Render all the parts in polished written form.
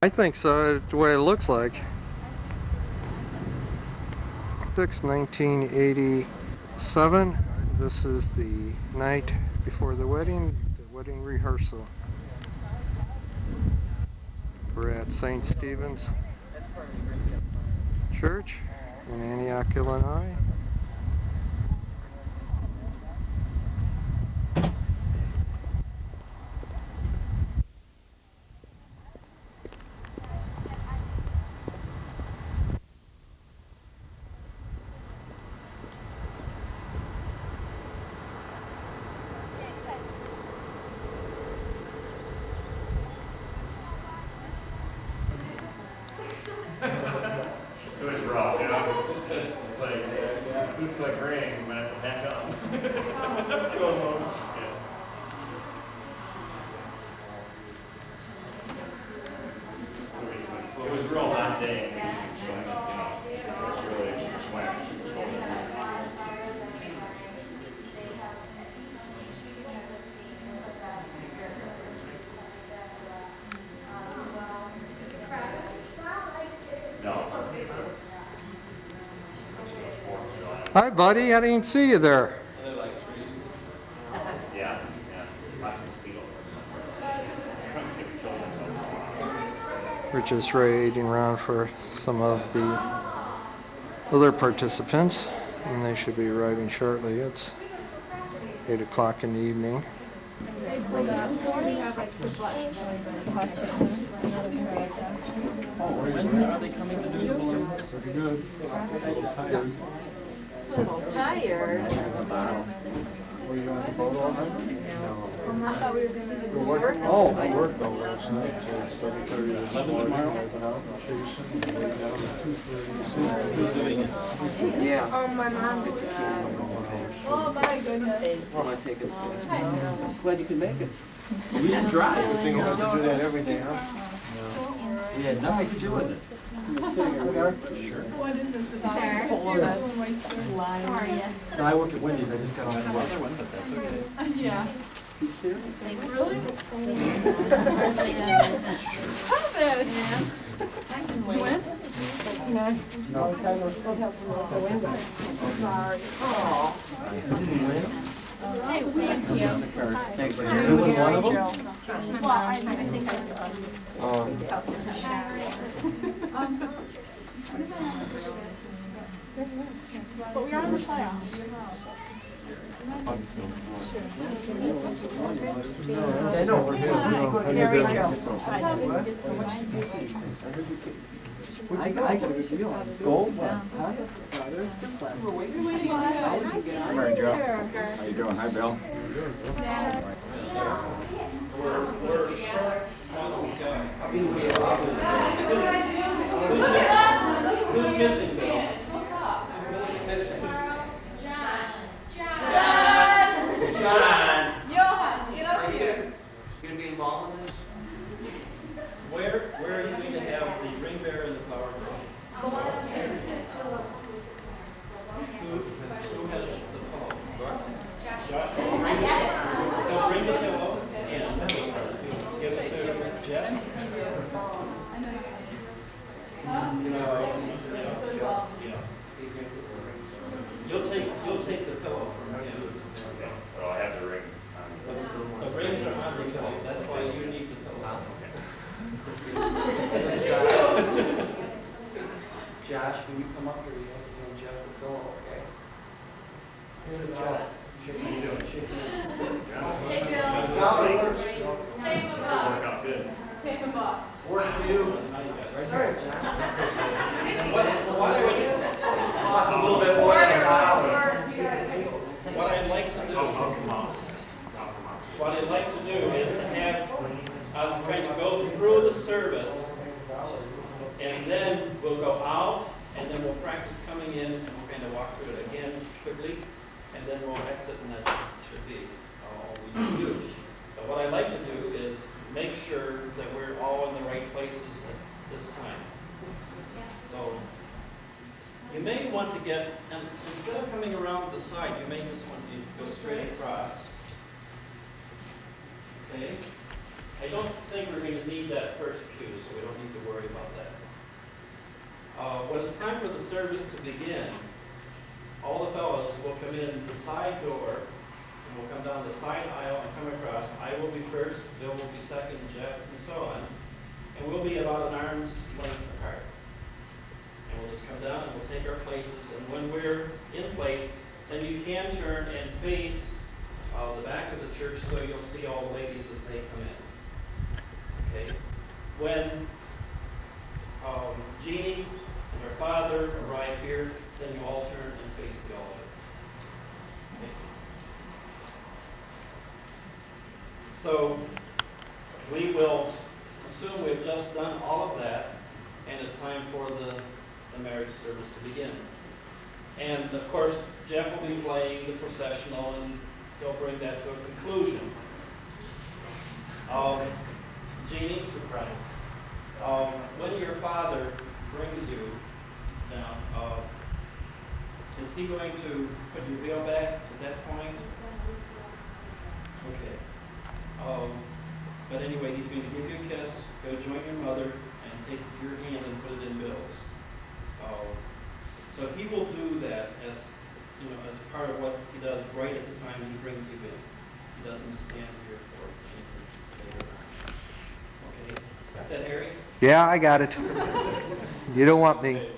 I think so, the way it looks like. 1987. This is the night before the wedding rehearsal. We're at St. Stephen's Church in Antioch, Illinois. It was rough, you know? It's like, it looks like rain, you might have to back up. It was a real hot day. It was really sweat. Hi, buddy. I didn't see you there. Yeah, lots of mosquitoes. We're just waiting around for some of the other participants, and they should be arriving shortly. It's 8 o'clock in the evening. When are they coming to do the balloons? Pretty good. Just tired. Were you on the boat all night? I thought we were going to do work. Oh, I worked all last night, so 7:30 this morning. I've been out chasing and waiting down at 2:30. Yeah. Oh, my mom did that. Oh, my goodness. Well, I take it. I'm glad you could make it. We didn't drive. Good thing you have to do that every day, huh? We had nothing to do with it. What is this? The dog full of it. How are you? No, I work at Wendy's. I just got off the other one, but that's okay. Yeah. You serious? Really? Stop it. I can win. No. Sorry. I didn't win. Hey, thank you. Thanks. You're You win one of them? That's my mom. I think I But we are in the playoffs. I know, we're here. I got a deal on it. Gold? Huh? Morning, Joe. How you doing? Hi, Bill. We're short. Who's missing, Bill? Who's missing? John. Johan, get over here. You gonna be involved in this? Where are you going to have the ring bearer and the flower girl? Who has the pillow? Josh? So bring the pillow and give it to Jeff. You'll take the pillow from him. Okay. Well, I have the ring. The rings are on the pillow. That's why you need the pillow. Josh, when you come up here, you have to give Jeff a pillow, okay? Here's Jeff. Hey, Bill. Take him up. Good. Take him up. Work for you. Sorry, John. Why do we cost a little bit more than an hour? What I'd like to do. What I'd like to do is to have us kind of go through the service, and then we'll go out, and then we'll practice coming in, and we'll kind of walk through it again quickly, and then we'll exit, and that should be all we can do. But what I'd like to do is make sure that we're all in the right places at this time. So you may want to get, and instead of coming around the side, you may just want to go straight across. Okay? I don't think we're going to need that first pew, so we don't need to about that. When it's time for the service to begin, all the fellows will come in the side door, and will come down the side aisle and come across. I will be first, Bill will be second, Jeff, and so on. And we'll be about an arm's length apart. And we'll just come down and we'll take our places. And when we're in place, then you can turn and face the back of the church so you'll see all the ladies as they come in. Okay? When Jeannie and her father arrive here, then you all turn and face the altar. Okay? So we will assume we've just done all of that, and it's time for the marriage service to begin. And of course, Jeff will be playing the processional, and he'll bring that to a conclusion. Jeannie, surprise. When your father brings you down, is he going to put your veil back at that point? Okay. But anyway, he's going to give you a kiss, go join your mother, and take your hand and put it in Bill's. So he will do that as part of what he does right at the time he brings you in. He doesn't stand here for anything later on. Okay, got that, Harry? Yeah, I got it. You don't want me. Okay.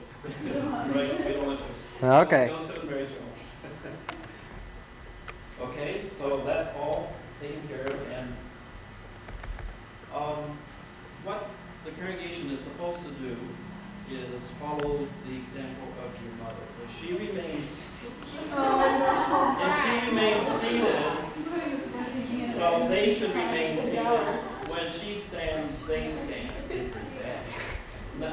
Right, we don't want you. Okay. Don't sit in Mary's room. Okay, so that's all taken care of, and what the congregation is supposed to do is follow the example of your mother. If she remains seated, well, they should remain seated. When she stands, they stand. No.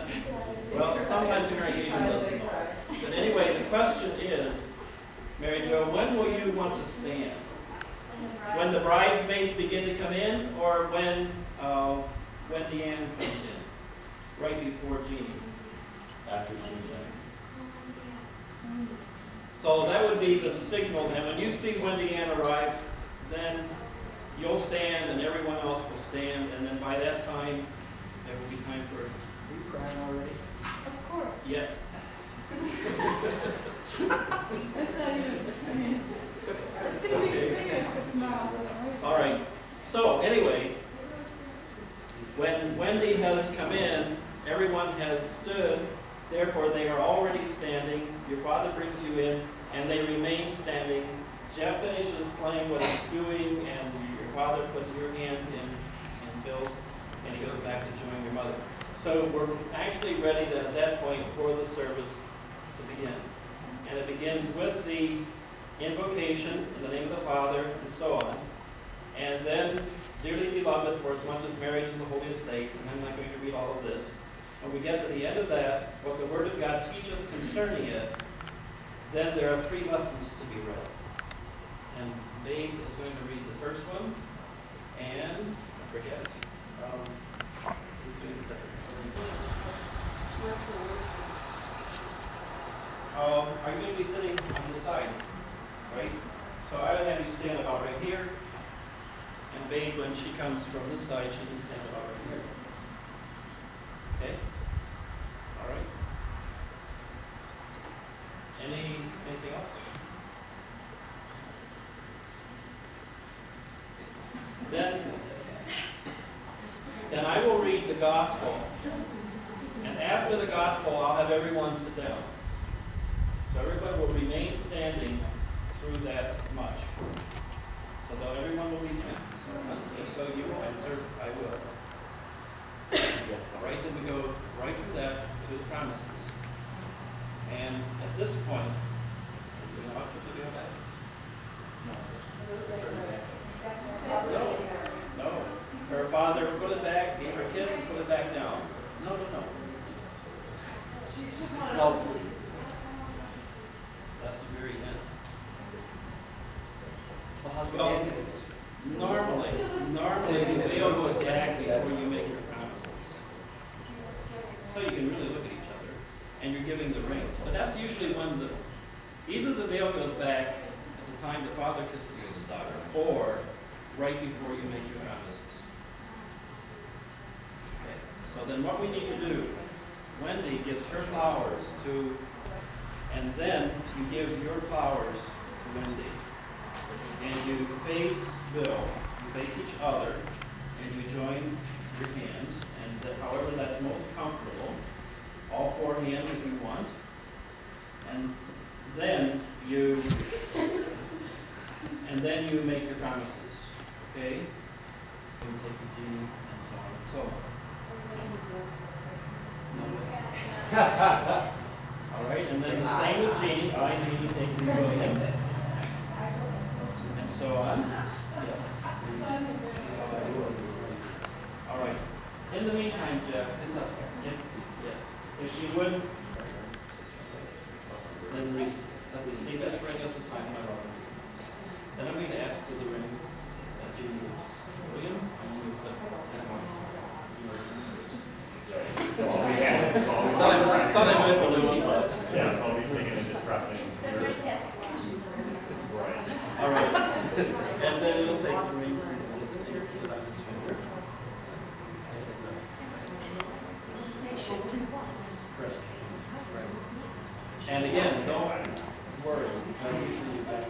Well, sometimes the congregation doesn't know. But anyway, the question is, Mary Jo, when will you want to stand? When the bridesmaids begin to come in, or when Deanne comes in? Right before Jeannie? After Jeannie. So that would be the signal. And when you see Wendy Ann arrive, then you'll stand and everyone else will stand. And then by that time, there will be time for... Are you crying already? Of course. Yet. That's not even, I mean, it's going to be continuous tomorrow. All right. So anyway, when Wendy has come in, everyone has stood. Therefore, they are already standing. Your father brings you in, and they remain standing. Jeff finishes playing what he's doing, and your father puts your hand in Bill's, and he goes back to join your mother. So we're actually ready at that point for the service to begin. And it begins with the invocation in the name of the Father, and so on. And then, dearly beloved, for as much as marriage is a holy estate, and I'm not going to read all of this, when we get to the end of that, what the Word of God teaches concerning it, then there are 3 lessons to be read. And Babe is going to read the first one, and I forget. Who's doing the second? Are you going to be sitting on this side? Right? So I would have you stand about right here. And Babe, when she comes from this side, she can stand about right here. Okay? All right. Anything else? Then I will read the gospel. And after the gospel, I'll have everyone sit down. So everybody will remain standing through that much. So that everyone will be standing. So you will answer, I will. Yes. All right, then we go right from that to the promises. And at this point, do you know how to do that? No. Her father put it back, gave her a kiss, and put it back down. No. That's the very end. Well, normally the veil goes back before you make your promises. So you can really look at each other, and you're giving the rings. But that's usually when either the veil goes back at the time the father kisses his daughter, or right before you make your promises. Okay, so So then what we need to do, Wendy gives her flowers to, and then you give your flowers to Wendy. And you face Bill, you face each other, and you join your hands, and however that's most comfortable. All four hands if you want. And then you make your promises. Okay? You take your Jeannie and so on and so on. All right, and then the same with Jeannie. I, Jeannie, take William. And so on. Yes. All right. In the meantime, Jeff, yes, if you would, then receive this ring as a sign of my love. Then I'm going to ask for the ring that Jeannie gives William, and you put that one. I thought I might have a little, but Yeah, so I'll be taking a discrepancy. Right. all right. And then you'll take the ring and put it on his finger. And again, don't worry, because usually you've got,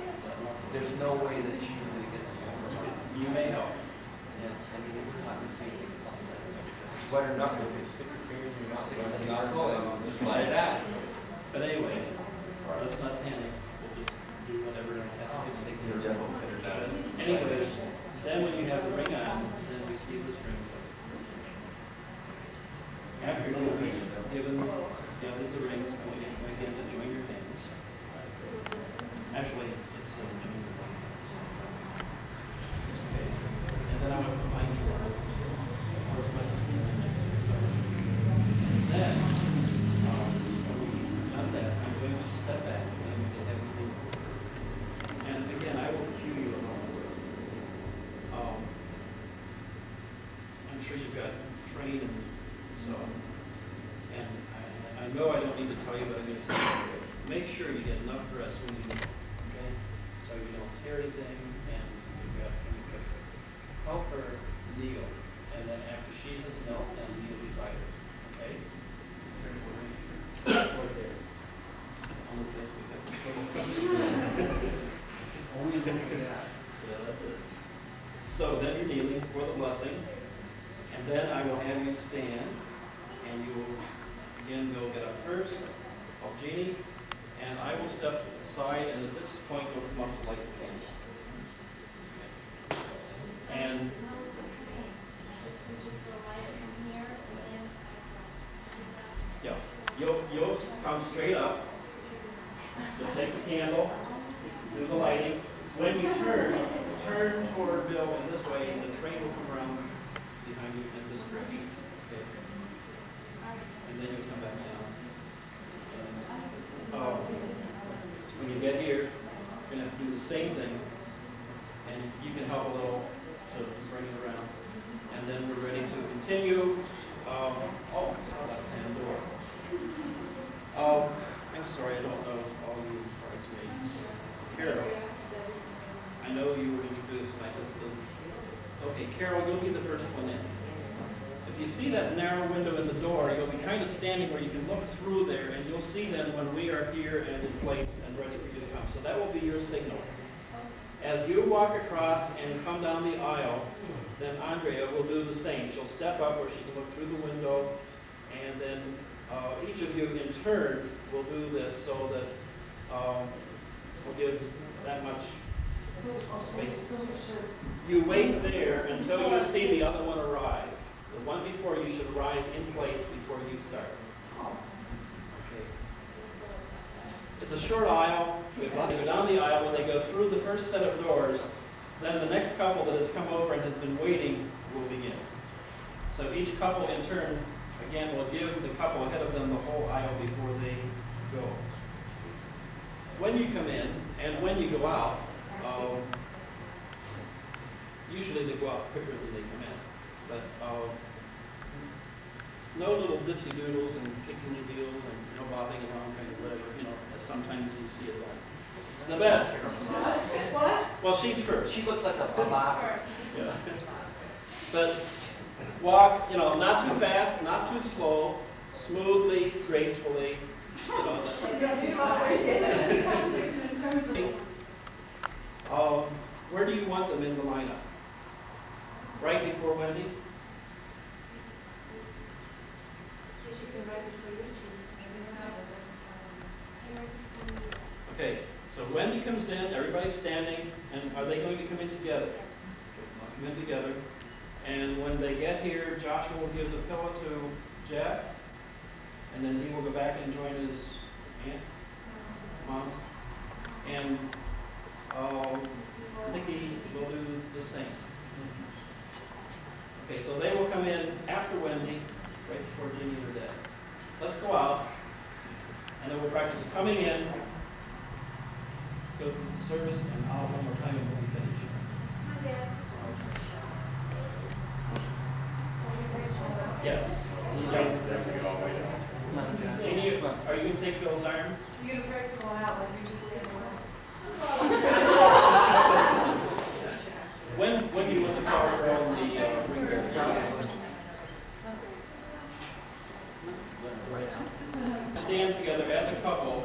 There's no way that she's going to get this. you may help. Yes, I mean, it would not be fair. Sweater knuckle, you stick your finger in your knuckle and slide it out. But anyway, let's not panic. We'll just do whatever has to be taken. Anyways, then when you have the ring on, then receive this ring. After you've given the rings, I want you again to join your hands. Actually, it's join your hands. Okay. And then I'm going to put my knee on. Then, when we've done that, I'm going to step back and get everything. And again, I will cue you along. I'm sure you've got trained and so on. And I know I don't need to tell you, but I'm going to tell you. Make sure you get enough rest when you kneel, okay? So you don't tear anything, and you help her kneel. And then after she has knelt, then kneel beside her, okay? Right there. Only place we got. Only yeah, that's it. So then you're kneeling for the blessing, and then I will have you stand, and you will again go get up first, call Jeannie, and I will step aside, and at this point you'll come up to light the candle. And yeah, you'll come straight up. You'll take the candle, do the lighting. When you turn toward Bill in this way, and the train will come around behind you in this direction. Okay. And then you'll come back down. When you get here, you're going to have to do the same thing, and you can help a little to bring it around. And then we're ready to continue. And door. I'm sorry, I don't know all you bridesmaids. Carol, I know you were introduced, and I just didn't. Okay, Carol, you'll be the first one in. If you see that narrow window in the door, you'll be kind of standing where you can look through there, and you'll see then when we are here and in place and ready for you to come. So that will be your signal. As you walk across and come down the aisle, then Andrea will do the same. She'll step up where she can look through the window, and then each of you in turn will do this so that we'll give that much space. You wait there until you see the other one arrive. The one before you should arrive in place before you start. Okay. It's a short aisle. They go down the aisle. When they go through the first set of doors, then the next couple that has come over and has been waiting will begin. So each couple in turn, again, will give the couple ahead of them the whole aisle before they go. When you come in and when you go out, usually they go out quicker than they come in. But no little dipsy doodles and kicking the heels and no bobbing around kind of whatever, as sometimes you see it done. The best. What? Well, she's first. She looks like a bob. Yeah. But walk, not too fast, not too slow, smoothly, gracefully, where do you want them in the lineup? Right before Wendy? Okay, so Wendy comes in, everybody's standing, and are they going to come in together? Come in together. And when they get here, Joshua will give the pillow to Jeff, and then he will go back and join his aunt, mom, and Nikki will do the same. Okay, so they will come in after Wendy, right before Jeannie or Dad. Let's go out, and then we'll practice coming in, go through the service, and out one more time, and we'll be finished. Yes. Jeannie, are you going to take Bill's iron? You're going to practice one out like you just did one. When do you want the call from the ring? Stand together as a couple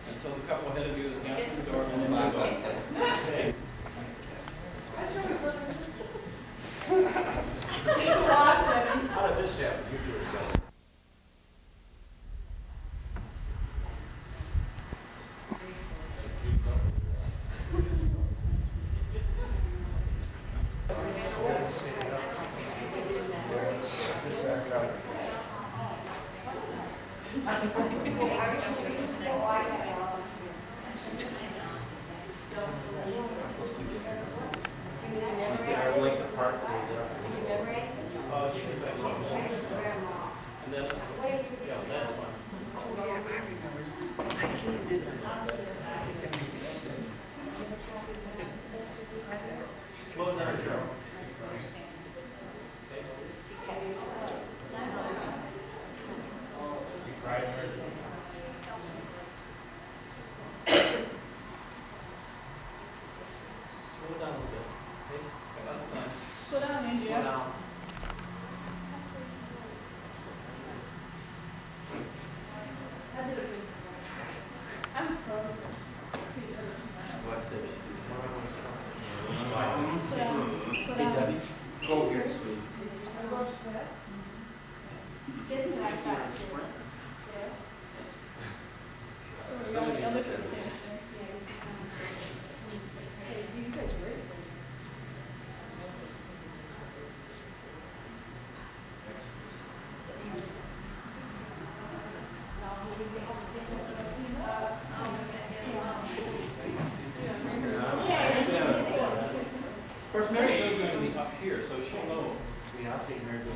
until the couple ahead of you is down through the door, and then you go. Okay? How did this happen? You do it. You can back up. And then, yeah, that's fine. Slow down, Carol. Slow down a bit. Okay? That's fine. Slow down, Angie. Slow down. I'm pro. Slow down. Go here. Of course, Mary Jo's going to be up here, so she'll know. Yeah, I'll take Mary Jo out.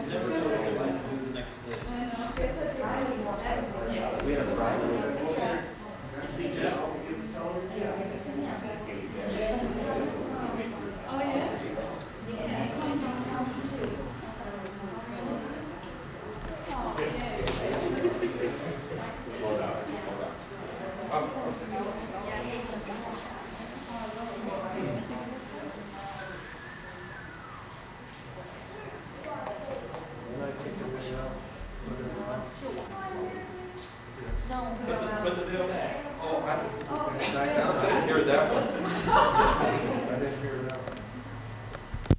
Never know what they're going to do the next day. We had a ride. You see Jeff? Oh, yeah? Put the bill back. Oh, I didn't hear that one. I didn't hear that one.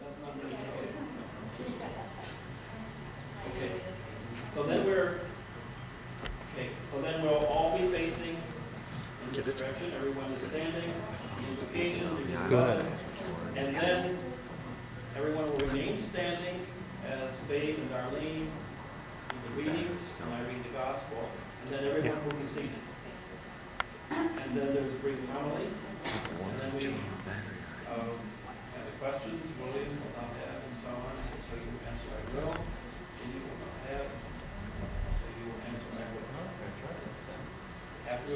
That's not really good. Okay. So then we'll all be facing in this direction. Everyone is standing. The invocation, Good. and then everyone will remain standing as Babe and Darlene do the readings, and I read the gospel, and then everyone will be seated. And then there's a brief homily, and then we have the questions, William will not have, and so on. So you will answer I will, and you will not have, so you will answer I will. After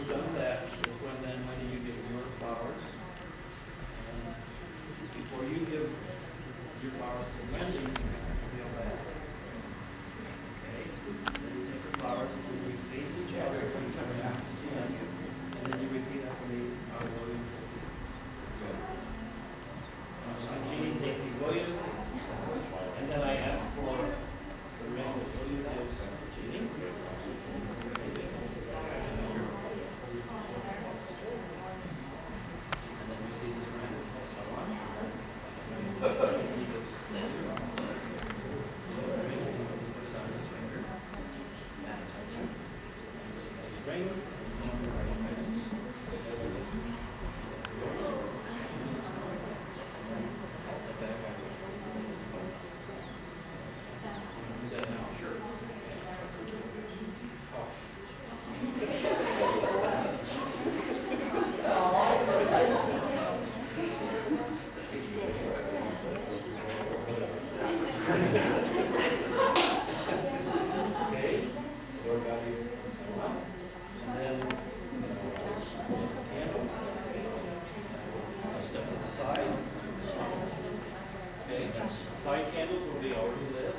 side candles will be already lit.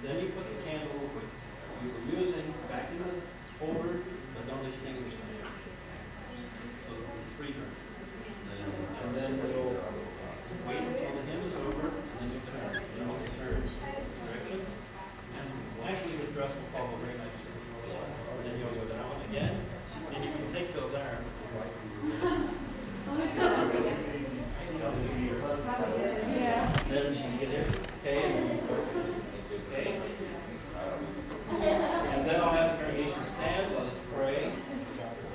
Then you put the candle you were using back in the holder, but don't extinguish the lamp. So the three burn. And then you'll wait until the hymn is over, and then you turn. You know, turn direction. And actually the dress will follow very nicely. And then you'll go down again, and you can take those arms. Then you get here, okay? Okay? And then I'll have the congregation stand, let us pray,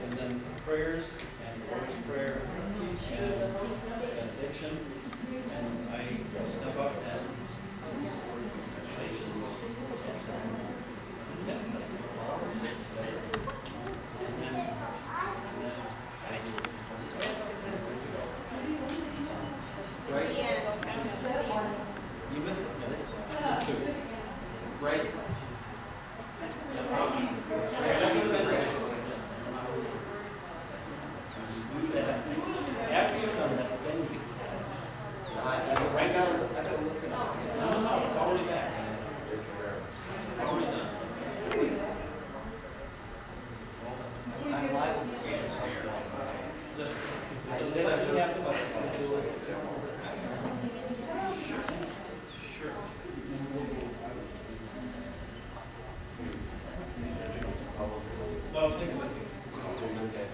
and then prayers, and the Lord's Prayer, and benediction, and I step up and congratulations. Yes, and then I do. Right? You missed it. Two. Right? After you've done that, then you Right now, I gotta look it up. no, it's already back. It's already done. I'm liable to say something. Just let me have the button. Sure. Sure. No, take it with you.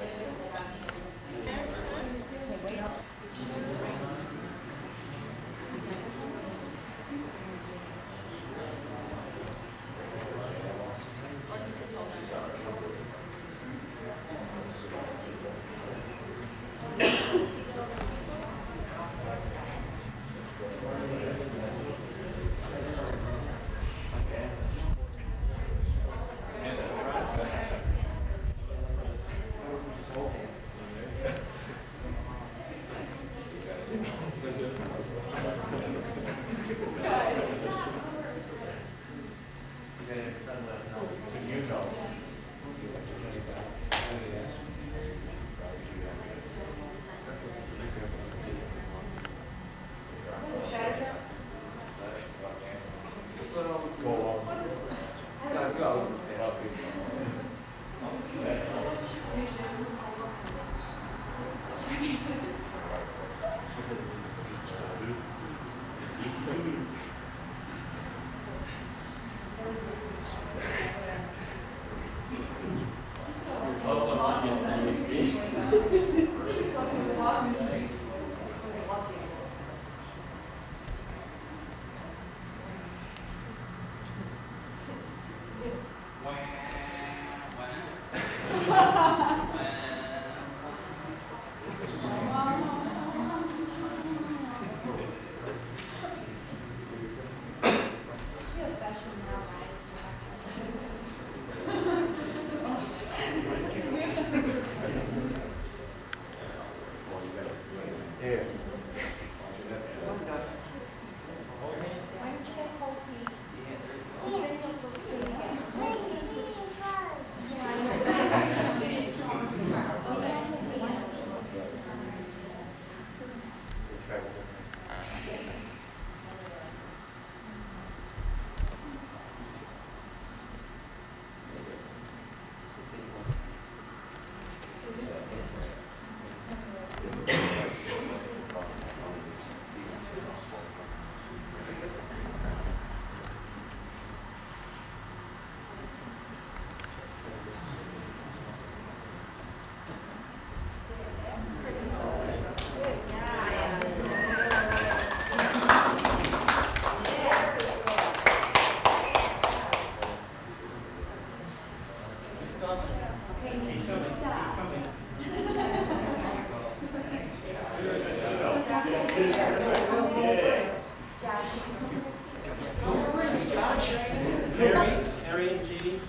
Harry and Jeannie,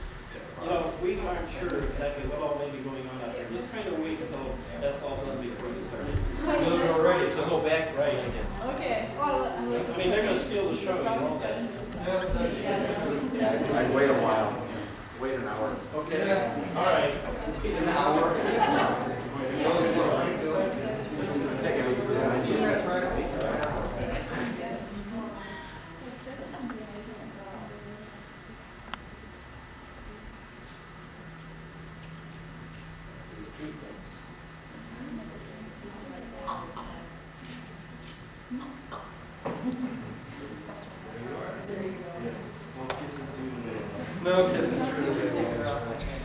you know, we aren't sure exactly what all may be going on out there. Just kind of wait until that's all done before you start. You're ready, so go back. Right again. Okay. Well, I mean, they're going to steal the show, you know that. I'd wait a while. Wait an hour. Okay, all right. An hour? No, because it's really good.